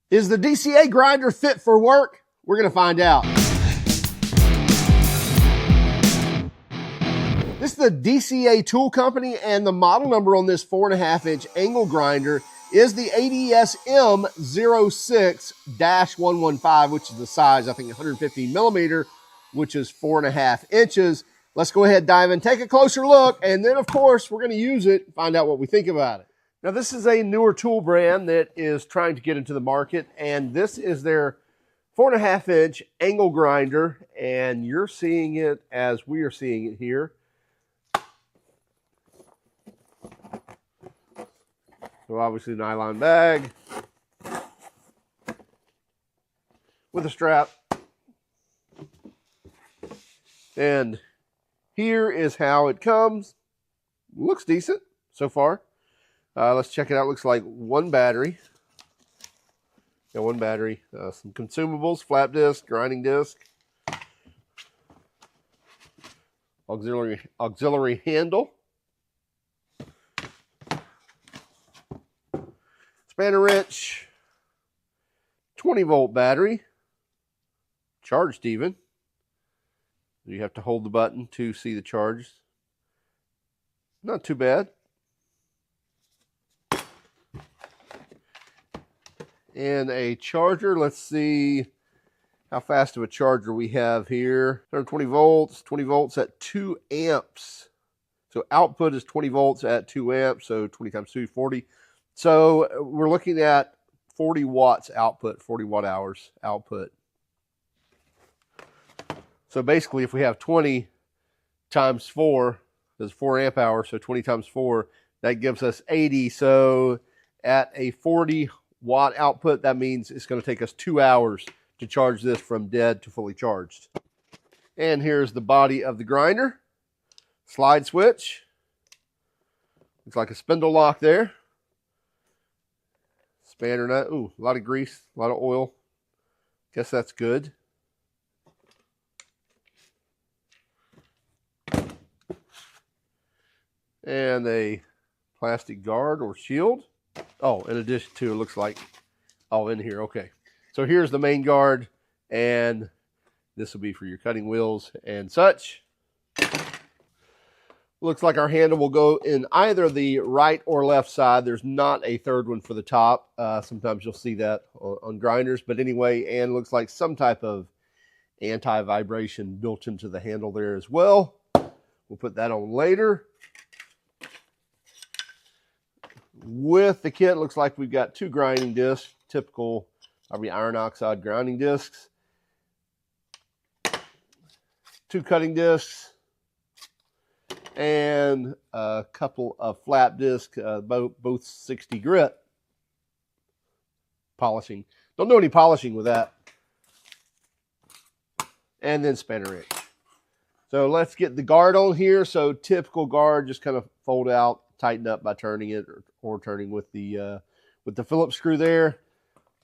Is the DCA grinder fit for work? We're going to find out. This is the DCA tool company, and the model number on this 4.5-inch angle grinder is the ADS M06-115, which is the size, I think 115 millimeter, which is 4.5 inches. Let's go ahead, dive in, take a closer look, and then, of course, we're going to use it and find out what we think about it. Now, this is a newer tool brand that is trying to get into the market, and this is their 4.5-inch angle grinder, and you're seeing it as we are seeing it here. So obviously nylon bag with a strap. And here is how it comes. Looks decent so far. Let's check it out. Looks like one battery. Yeah, one battery. Some consumables, flap disc, grinding disc, auxiliary handle, spanner wrench, 20-volt battery, charged even. You have to hold the button to see the charge. Not too bad. And a charger. Let's see how fast of a charger we have here. 120 volts, 20 volts at 2 amps. So output is 20 volts at 2 amps, so 20 times 2, 40. So we're looking at 40 watts output, 40 watt hours output. So basically, if we have 20 times 4, that's 4 amp hours, so 20 times 4, that gives us 80. So at a 40 watt output, that means it's going to take us 2 hours to charge this from dead to fully charged. And here's the body of the grinder. Slide switch. Looks like a spindle lock there. Spanner nut. Ooh, a lot of grease, a lot of oil. Guess that's good. And a plastic guard or shield. Oh, in addition to, it looks like, oh, in here, okay. So here's the main guard, and this will be for your cutting wheels and such. Looks like our handle will go in either the right or left side. There's not a third one for the top. Sometimes you'll see that on grinders, but anyway, and looks like some type of anti-vibration built into the handle there as well. We'll put that on later. With the kit, looks like we've got 2 grinding discs, typical iron oxide grinding discs, 2 cutting discs, and a couple of flap discs, both 60 grit. Polishing. Don't do any polishing with that. And then spanner wrench. So let's get the guard on here. So typical guard, just kind of fold out, tighten up by turning it or turning with the Phillips screw there.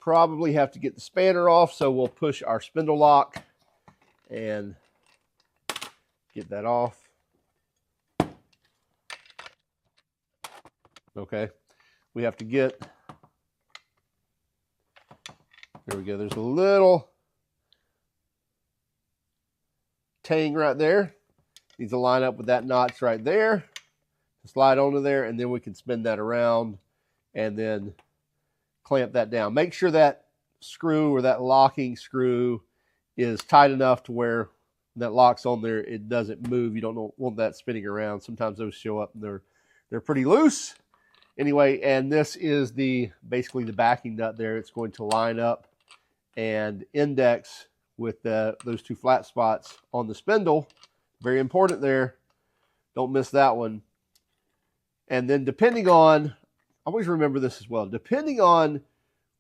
Probably have to get the spanner off, so we'll push our spindle lock and get that off. Okay, we have to get, there we go, there's a little tang right there. Needs to line up with that notch right there. Slide onto there, and then we can spin that around and then clamp that down. Make sure that screw or that locking screw is tight enough to where that locks on there, it doesn't move. You don't want that spinning around. Sometimes those show up and they're pretty loose. Anyway, and this is basically the backing nut there. It's going to line up and index with those 2 flat spots on the spindle. Very important there. Don't miss that one. And then depending on, always remember this as well, depending on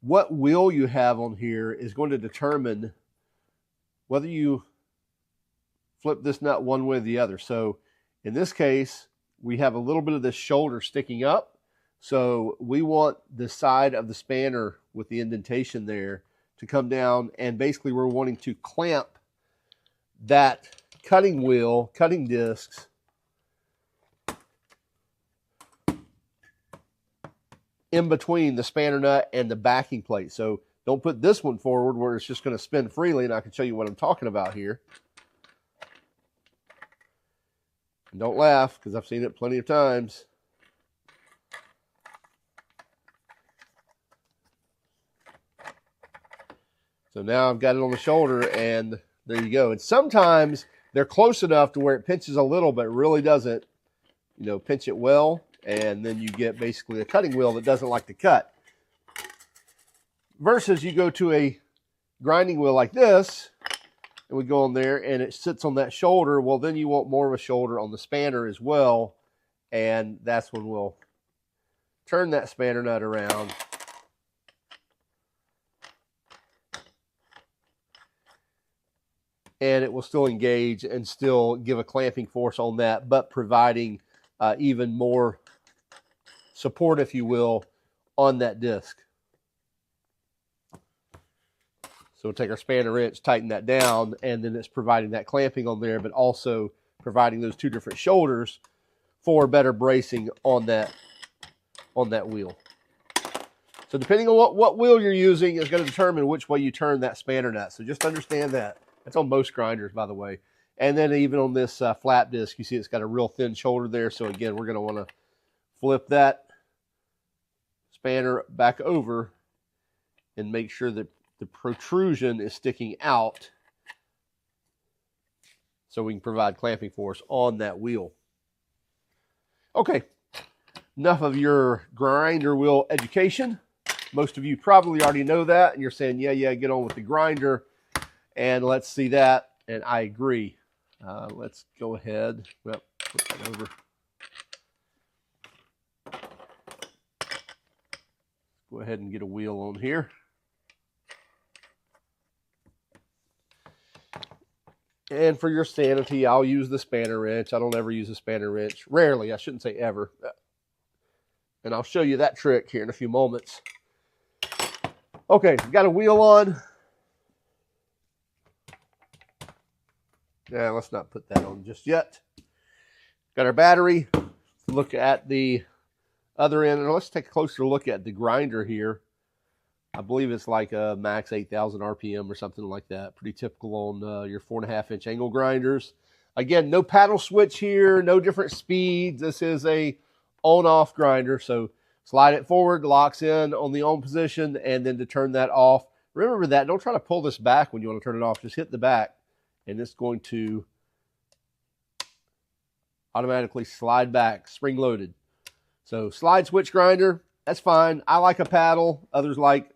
what wheel you have on here is going to determine whether you flip this nut one way or the other. So in this case, we have a little bit of this shoulder sticking up. So we want the side of the spanner with the indentation there to come down, and basically we're wanting to clamp that cutting wheel, cutting discs, in between the spanner nut and the backing plate. So Don't put this one forward where it's just going to spin freely, and I can show you what I'm talking about here. And don't laugh, because I've seen it plenty of times. So now I've got it on the shoulder, and there you go. And sometimes they're close enough to where it pinches a little, but really doesn't, you know, pinch it well. And then you get basically a cutting wheel that doesn't like to cut. Versus you go to a grinding wheel like this, and we go on there, and it sits on that shoulder. Well, then you want more of a shoulder on the spanner as well. And that's when we'll turn that spanner nut around. And it will still engage and still give a clamping force on that, but providing even more support, if you will, on that disc. So we'll take our spanner wrench, tighten that down, and then it's providing that clamping on there, but also providing those two different shoulders for better bracing on that wheel. So depending on what wheel you're using is going to determine which way you turn that spanner nut. So just understand that. That's on most grinders, by the way. And then even on this flat disc, you see it's got a real thin shoulder there. So again, we're going to want to flip that spanner back over and make sure that the protrusion is sticking out so we can provide clamping force on that wheel. Okay, enough of your grinder wheel education. Most of you probably already know that, and you're saying, yeah, get on with the grinder. And let's see that, and I agree. Let's go ahead. Well, put that over. Go ahead and get a wheel on here. And for your sanity, I'll use the spanner wrench. I don't ever use a spanner wrench. Rarely, I shouldn't say ever. And I'll show you that trick here in a few moments. Okay, got a wheel on. Yeah, let's not put that on just yet. Got our battery. Look at the other end. And let's take a closer look at the grinder here. I believe it's like a max 8,000 RPM or something like that. Pretty typical on your 4.5-inch angle grinders. Again, no paddle switch here, no different speeds. This is a on-off grinder. So slide it forward, locks in on the on position, and then to turn that off. Remember that. Don't try to pull this back when you want to turn it off. Just hit the back. And it's going to automatically slide back, spring-loaded. So slide switch grinder, that's fine. I like a paddle. Others like,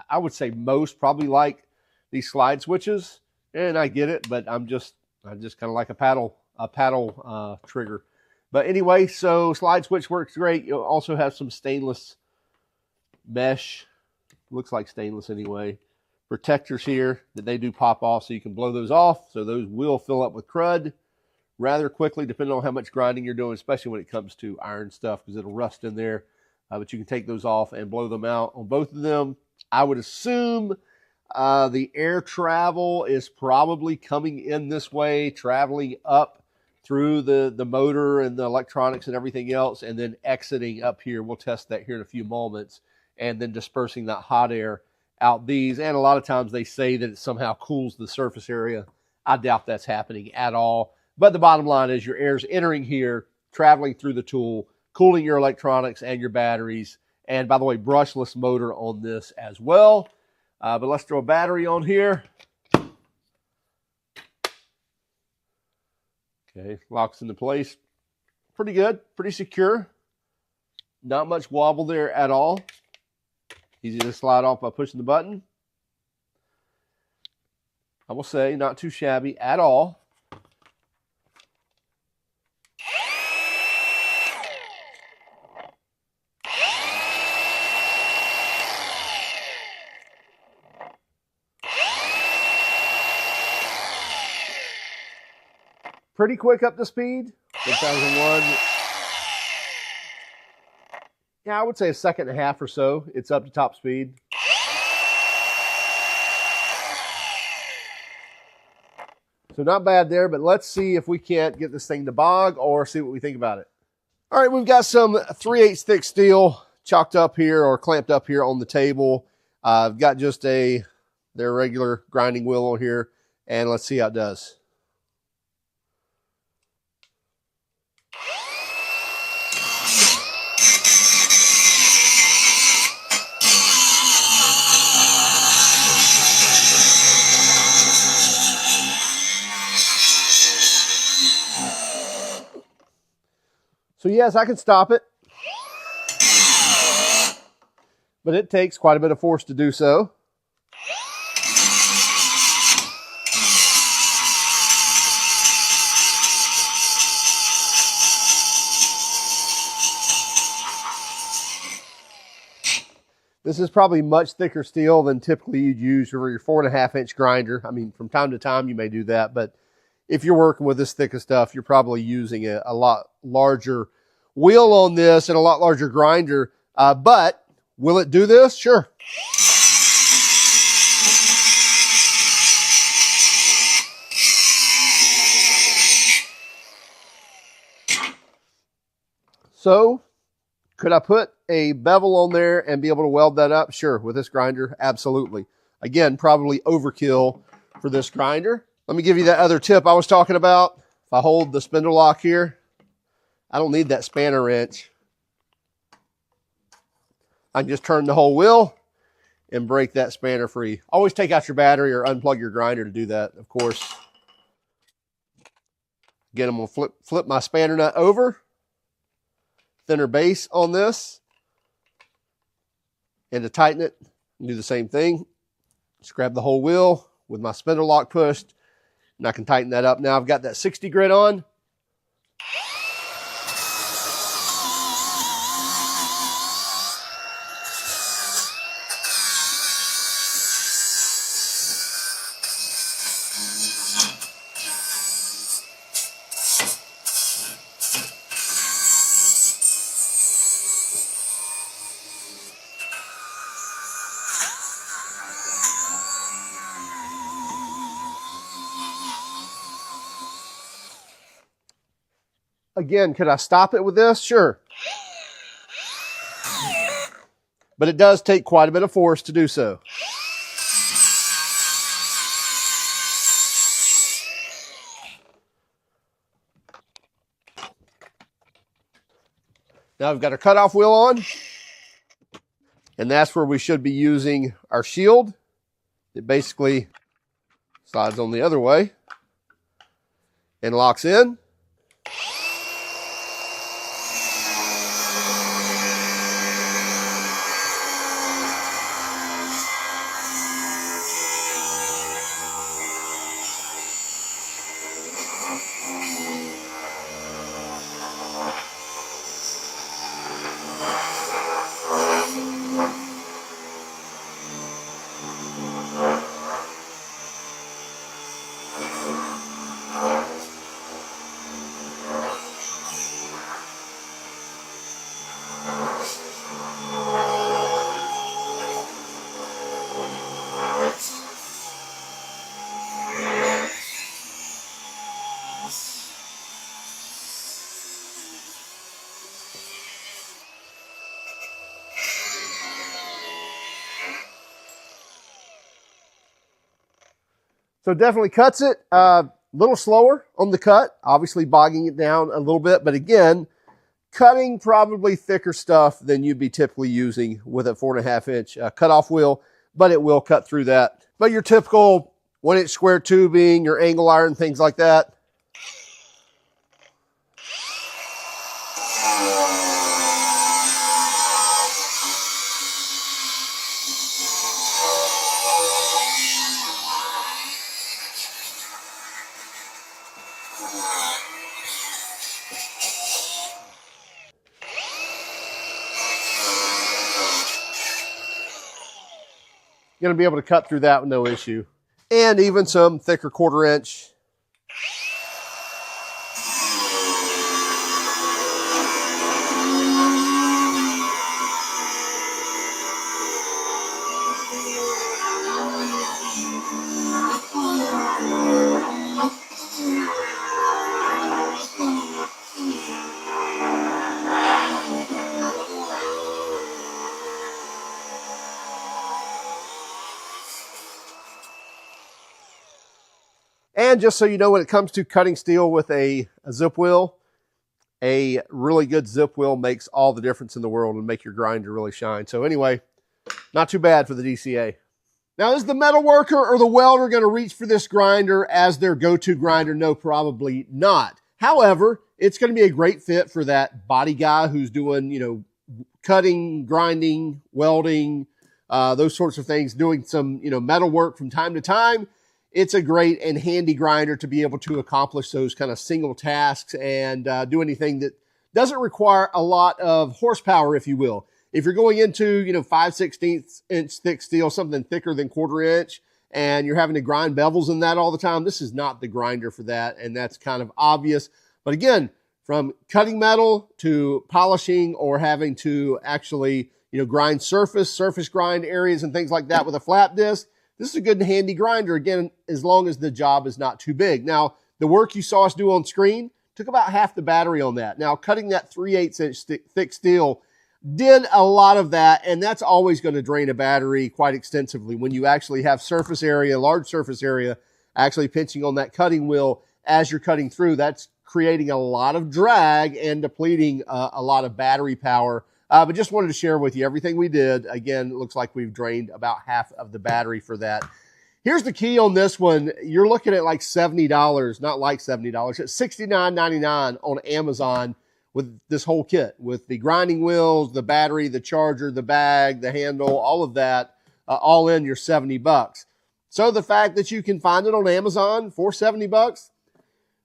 I would say most probably like these slide switches. And I get it, but I just kind of like a paddle trigger. But anyway, so slide switch works great. You'll also have some stainless mesh. Looks like stainless anyway. Protectors here that they do pop off, so you can blow those off. So those will fill up with crud rather quickly, depending on how much grinding you're doing, especially when it comes to iron stuff, because it'll rust in there. But you can take those off and blow them out on both of them. I would assume the air travel is probably coming in this way, traveling up through the motor and the electronics and everything else, and then exiting up here. We'll test that here in a few moments, and then dispersing that hot air out these. And a lot of times they say that it somehow cools the surface area. I doubt that's happening at all. But the bottom line is your air's entering here, traveling through the tool, cooling your electronics and your batteries. And by the way, brushless motor on this as well. But let's throw a battery on here. Okay, locks into place. Pretty good, pretty secure. Not much wobble there at all. Easy to slide off by pushing the button. I will say, not too shabby at all. Pretty quick up to speed. 1001. Yeah, I would say a second and a half or so. It's up to top speed. So not bad there, but let's see if we can't get this thing to bog or see what we think about it. All right, we've got some 3/8 thick steel chalked up here or clamped up here on the table. I've got just their regular grinding wheel on here, and let's see how it does. So yes, I can stop it, but it takes quite a bit of force to do so. This is probably much thicker steel than typically you'd use for your 4.5-inch grinder. I mean, from time to time you may do that, but if you're working with this thick of stuff, you're probably using a lot larger wheel on this and a lot larger grinder. But will it do this? Sure. So could I put a bevel on there and be able to weld that up? Sure. With this grinder, absolutely. Again, probably overkill for this grinder. Let me give you that other tip I was talking about. If I hold the spindle lock here, I don't need that spanner wrench. I can just turn the whole wheel and break that spanner free. Always take out your battery or unplug your grinder to do that, of course. Again, I'm going to flip my spanner nut over. Thinner base on this. And to tighten it, do the same thing. Just grab the whole wheel with my spindle lock pushed. And I can tighten that up. Now I've got that 60 grit on. Again, could I stop it with this? Sure. But it does take quite a bit of force to do so. Now I've got our cutoff wheel on. And that's where we should be using our shield. It basically slides on the other way and locks in. So definitely cuts it a little slower on the cut, obviously bogging it down a little bit. But again, cutting probably thicker stuff than you'd be typically using with a 4.5-inch cutoff wheel, but it will cut through that. But your typical 1-inch square tubing, your angle iron, things like that. You're going to be able to cut through that with no issue. And even some thicker 1/4-inch. again, just so you know, when it comes to cutting steel with a zip wheel, a really good zip wheel makes all the difference in the world and make your grinder really shine. So anyway, not too bad for the DCA. Now, is the metal worker or the welder going to reach for this grinder as their go-to grinder? No, probably not. However, it's going to be a great fit for that body guy who's doing, you know, cutting, grinding, welding, those sorts of things, doing some, you know, metal work from time to time. It's a great and handy grinder to be able to accomplish those kind of single tasks and do anything that doesn't require a lot of horsepower, if you will. If you're going into, you know, 5/16 inch thick steel, something thicker than 1/4 inch, and you're having to grind bevels in that all the time, this is not the grinder for that, and that's kind of obvious. But again, from cutting metal to polishing or having to actually, you know, grind surface grind areas and things like that with a flat disc, this is a good and handy grinder, again, as long as the job is not too big. Now, the work you saw us do on screen took about half the battery on that. Now, cutting that 3/8 inch thick steel did a lot of that, and that's always going to drain a battery quite extensively when you actually have surface area, large surface area, actually pinching on that cutting wheel as you're cutting through. That's creating a lot of drag and depleting a lot of battery power. But just wanted to share with you everything we did. Again, it looks like we've drained about half of the battery for that. Here's the key on this one. You're looking at like $70, not like $70. It's $69.99 on Amazon with this whole kit, with the grinding wheels, the battery, the charger, the bag, the handle, all of that, all in your $70. So the fact that you can find it on Amazon for $70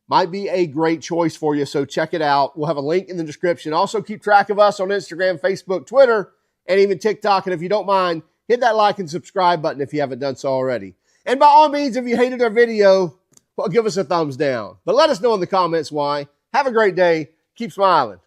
might be a great choice for you. So check it out. We'll have a link in the description. Also, keep track of us on Instagram, Facebook, Twitter, and even TikTok. And if you don't mind, hit that like and subscribe button if you haven't done so already. And by all means, if you hated our video, well, give us a thumbs down. But let us know in the comments why. Have a great day. Keep smiling.